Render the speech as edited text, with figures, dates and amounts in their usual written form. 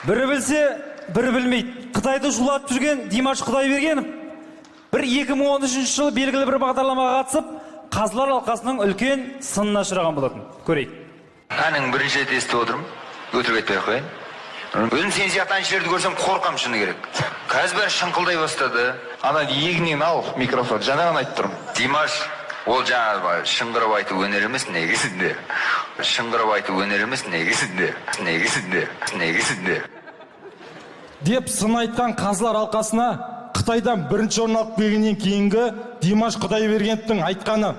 Бірі білсе, бірі білмейді. Қытайды шулатып жүрген Димаш Құдайбергенов бір 2013 жылы белгілі бір бағдарламаға қатысып, Қазылар алқасының үлкен сынына ұшыраған болатын. Көрейік. Әнің бірінші рет естіп отырмын. Өтірік айтпай ақ қояйын. Өзім сен сияқты әншілерді көрсем қорқам, шыны керек. Қазір бәрі шыңқылдай бастады. Ана иегінен ал микрофон. Жаңа ғана айтып тұрмын. Димаш, ол жаңа шыңғырып айту өнер емес, негізінде. Шыңғырып айту өнер емес, негізінде. Деп сын айтқан Қазылар алқасына Қытайдан бірінші орын алып келгеннен кейінгі Димаш Құдайбергеновтың айтқаны: